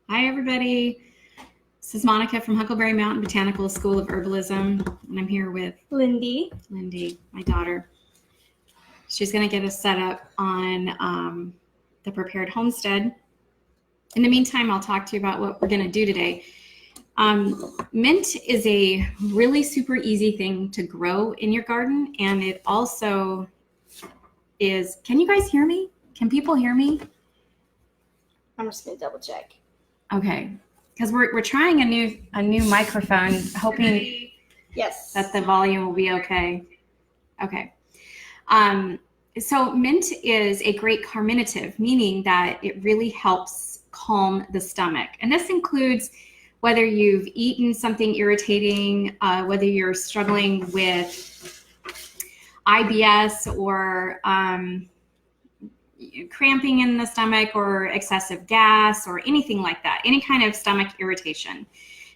Hi, everybody. This is Monica from Huckleberry Mountain Botanicals School of Herbalism, and I'm here with Lindy, my daughter. She's going to get us set up on the prepared homestead. In the meantime, I'll talk to you about what we're going to do today. Mint is a really super easy thing to grow in your garden, and it also is. Can you guys hear me? Can people hear me? I'm just going to double check. Okay, because we're trying a new microphone, hoping Yes that the volume will be okay. Okay. So mint is a great carminative, meaning that it really helps calm the stomach. And this includes whether you've eaten something irritating, whether you're struggling with IBS or cramping in the stomach or excessive gas or anything like that, any kind of stomach irritation.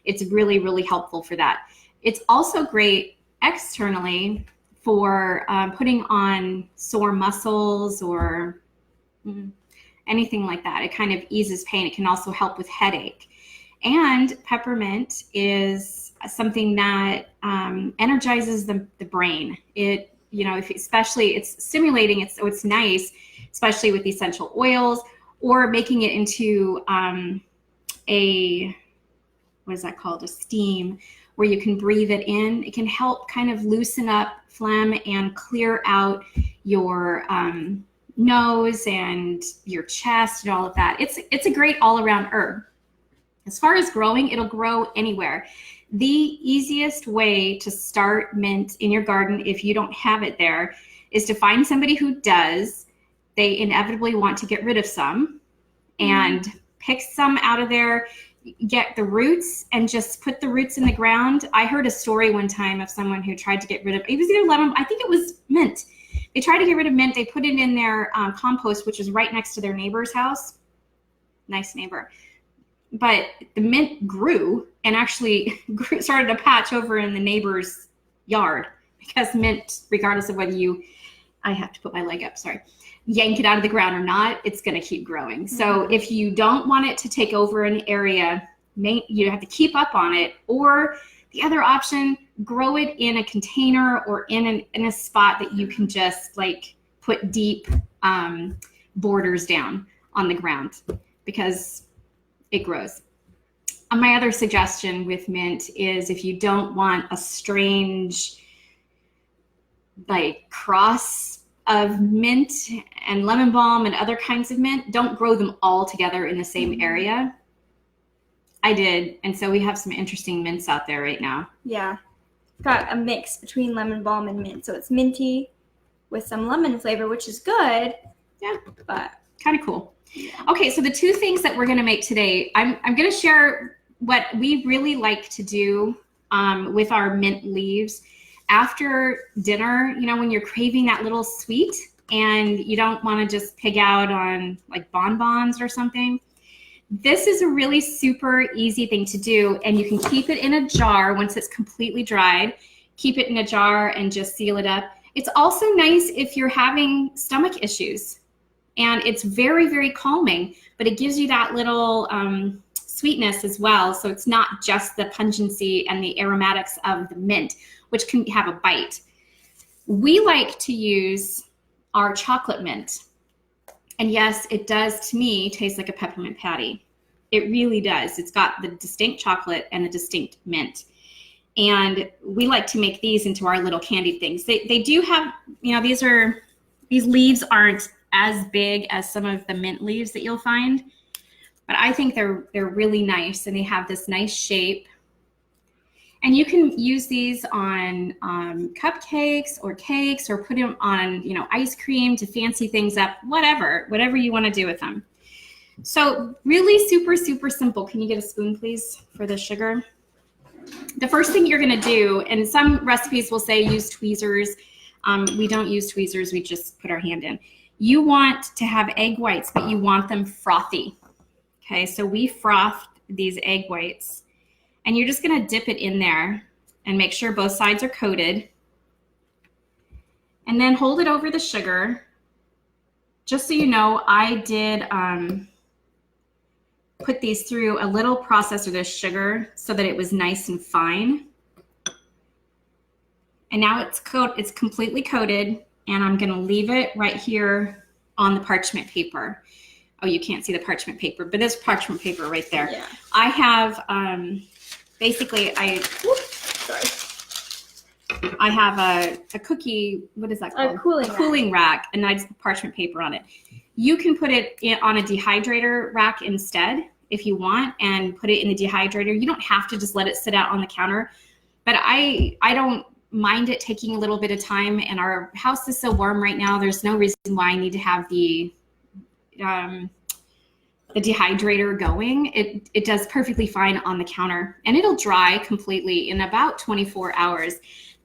It's really, really helpful for that. It's also great externally for putting on sore muscles or anything like that. It kind of eases pain. It can also help with headache. And peppermint is something that energizes the brain. It, especially it's stimulating, so it's nice, especially with essential oils, or making it into a steam, where you can breathe it in. It can help kind of loosen up phlegm and clear out your nose and your chest and all of that. It's a great all-around herb. As far as growing, it'll grow anywhere. The easiest way to start mint in your garden, if you don't have it there, is to find somebody who does. They inevitably want to get rid of some and pick some out of there, get the roots and just put the roots in the ground. I heard a story one time of someone who tried to get rid of, it was either lemon, I think it was mint. They tried to get rid of mint. They put it in their compost, which was right next to their neighbor's house. Nice neighbor. But the mint grew and actually started a patch over in the neighbor's yard, because mint, regardless of whether I have to put my leg up, sorry, yank it out of the ground or not, it's going to keep growing. So if you don't want it to take over an area, you have to keep up on it. Or the other option, grow it in a container or in a spot that you can just like put deep borders down on the ground, because it grows. My other suggestion with mint is, if you don't want a strange like cross of mint and lemon balm and other kinds of mint, don't grow them all together in the same area. I did, and so we have some interesting mints out there right now. Yeah, got a mix between lemon balm and mint, so it's minty with some lemon flavor, which is good. Yeah, but kind of cool. Okay, so the two things that we're going to make today, I'm going to share what we really like to do with our mint leaves after dinner. When you're craving that little sweet and you don't want to just pig out on like bonbons or something, this is a really super easy thing to do, and you can keep it in a jar once it's completely dried. Keep it in a jar and just seal it up. It's also nice if you're having stomach issues, and it's very, very calming, but it gives you that little sweetness as well. So it's not just the pungency and the aromatics of the mint, which can have a bite. We like to use our chocolate mint. And yes, it does, to me, taste like a peppermint patty. It really does. It's got the distinct chocolate and the distinct mint. And we like to make these into our little candied things. They do have, these leaves aren't as big as some of the mint leaves that you'll find, but I think they're really nice, and they have this nice shape. And you can use these on cupcakes or cakes, or put them on, ice cream to fancy things up, whatever you want to do with them. So really super, super simple. Can you get a spoon, please, for the sugar? The first thing you're going to do, and some recipes will say use tweezers. We don't use tweezers. We just put our hand in. You want to have egg whites, but you want them frothy. Okay, so we frothed these egg whites. And you're just going to dip it in there and make sure both sides are coated. And then hold it over the sugar. Just so you know, I did put these through a little processor of this sugar so that it was nice and fine. And now it's completely coated, and I'm gonna leave it right here on the parchment paper. Oh, you can't see the parchment paper, but there's parchment paper right there. Yeah. I have, basically, I have a cookie, what is that called? A cooling rack, and I just put parchment paper on it. You can put it on a dehydrator rack instead if you want, and put it in the dehydrator. You don't have to just let it sit out on the counter, but I don't mind it taking a little bit of time, and our house is so warm right now. There's no reason why I need to have the dehydrator going. It does perfectly fine on the counter, and it'll dry completely in about 24 hours.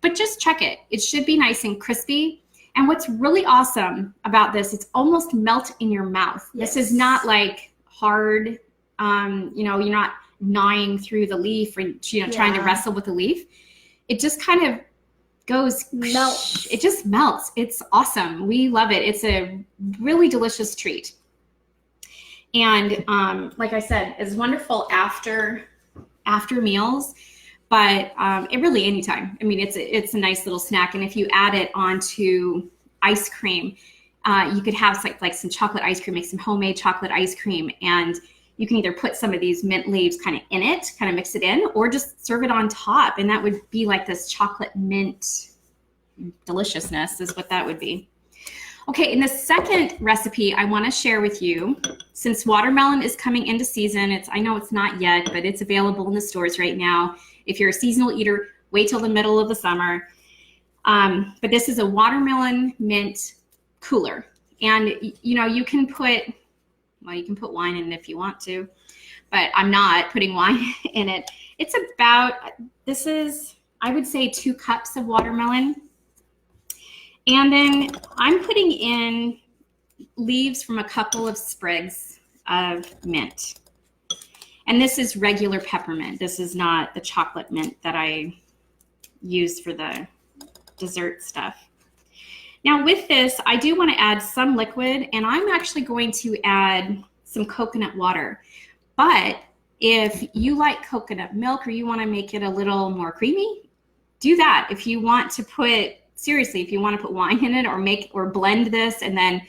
But just check it. It should be nice and crispy. And what's really awesome about this, it's almost melt in your mouth. Yes. This is not like hard, you're not gnawing through the leaf or trying to wrestle with the leaf. It just kind of melts. It just melts. It's awesome. We love it. It's a really delicious treat. And like I said, it's wonderful after meals, but it really anytime. I mean, it's a nice little snack. And if you add it onto ice cream, you could have like some chocolate ice cream, make some homemade chocolate ice cream, and you can either put some of these mint leaves kind of in it, kind of mix it in, or just serve it on top. And that would be like this chocolate mint deliciousness is what that would be. Okay, and the second recipe I want to share with you, since watermelon is coming into season, I know it's not yet, but it's available in the stores right now. If you're a seasonal eater, wait till the middle of the summer. But this is a watermelon mint cooler. And you can put wine in it if you want to, but I'm not putting wine in it. It's about, I would say 2 cups of watermelon. And then I'm putting in leaves from a couple of sprigs of mint. And this is regular peppermint. This is not the chocolate mint that I use for the dessert stuff. Now with this, I do want to add some liquid, and I'm actually going to add some coconut water. But if you like coconut milk or you want to make it a little more creamy, do that. If you want to put wine in it or blend this and then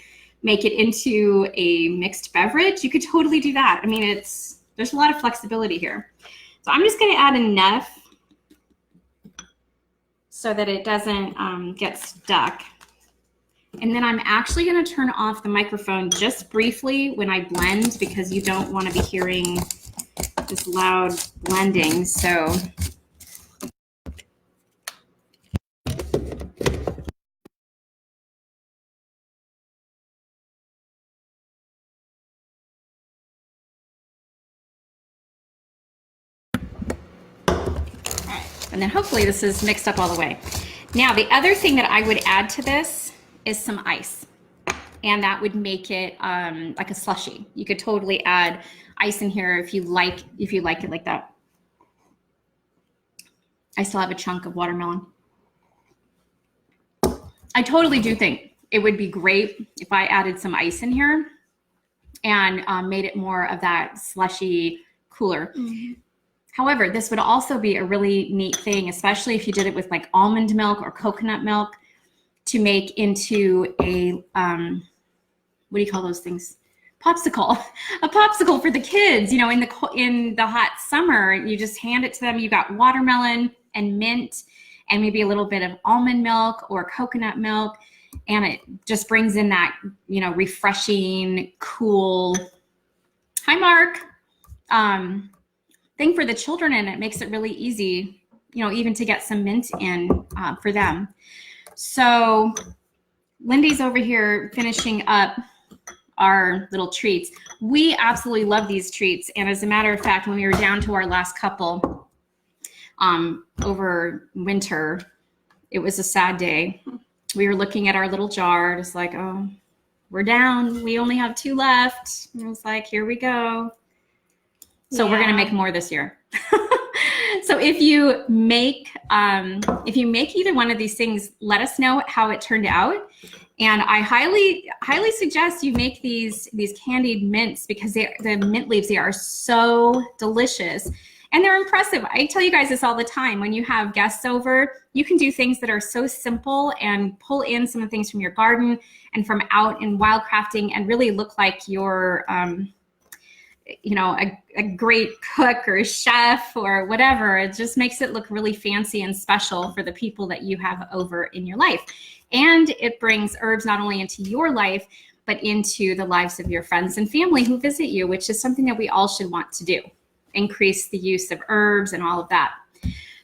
make it into a mixed beverage, you could totally do that. I mean, there's a lot of flexibility here. So I'm just going to add enough so that it doesn't get stuck. And then I'm actually going to turn off the microphone just briefly when I blend, because you don't want to be hearing this loud blending. So and then hopefully this is mixed up all the way. Now, the other thing that I would add to this is some ice, and that would make it like a slushie. You could totally add ice in here if you like it like that. I still have a chunk of watermelon. I totally do think it would be great if I added some ice in here and made it more of that slushy cooler. Mm-hmm. However, this would also be a really neat thing, especially if you did it with like almond milk or coconut milk, to make into a, what do you call those things? Popsicle, a popsicle for the kids, in the hot summer. You just hand it to them. You got watermelon and mint and maybe a little bit of almond milk or coconut milk. And it just brings in that, refreshing, cool, hi Mark, thing for the children, and it makes it really easy, even to get some mint in for them. So Lindy's over here finishing up our little treats. We absolutely love these treats. And as a matter of fact, when we were down to our last couple over winter, it was a sad day. We were looking at our little jar, just like, oh, we're down. We only have 2 left. And it was like, here we go. So we're going to make more this year. So if you make either one of these things, let us know how it turned out. And I highly suggest you make these candied mints, because the mint leaves, they are so delicious and they're impressive. I tell you guys this all the time. When you have guests over, you can do things that are so simple and pull in some of the things from your garden and from out in wildcrafting and really look like you're a great cook or a chef or whatever. It just makes it look really fancy and special for the people that you have over in your life. And it brings herbs not only into your life, but into the lives of your friends and family who visit you, which is something that we all should want to do. Increase the use of herbs and all of that.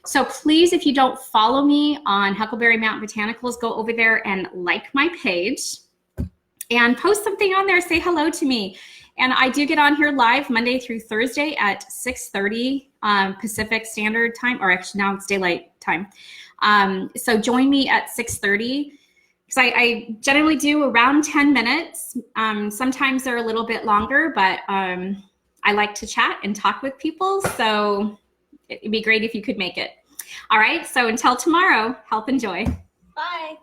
So please, if you don't follow me on Huckleberry Mountain Botanicals, go over there and like my page and post something on there. Say hello to me. And I do get on here live Monday through Thursday at 6:30 Pacific Standard Time, or actually now it's daylight time. So join me at 6:30, because I generally do around 10 minutes. Sometimes they're a little bit longer, but I like to chat and talk with people. So it'd be great if you could make it. All right, so until tomorrow, health and joy. Bye.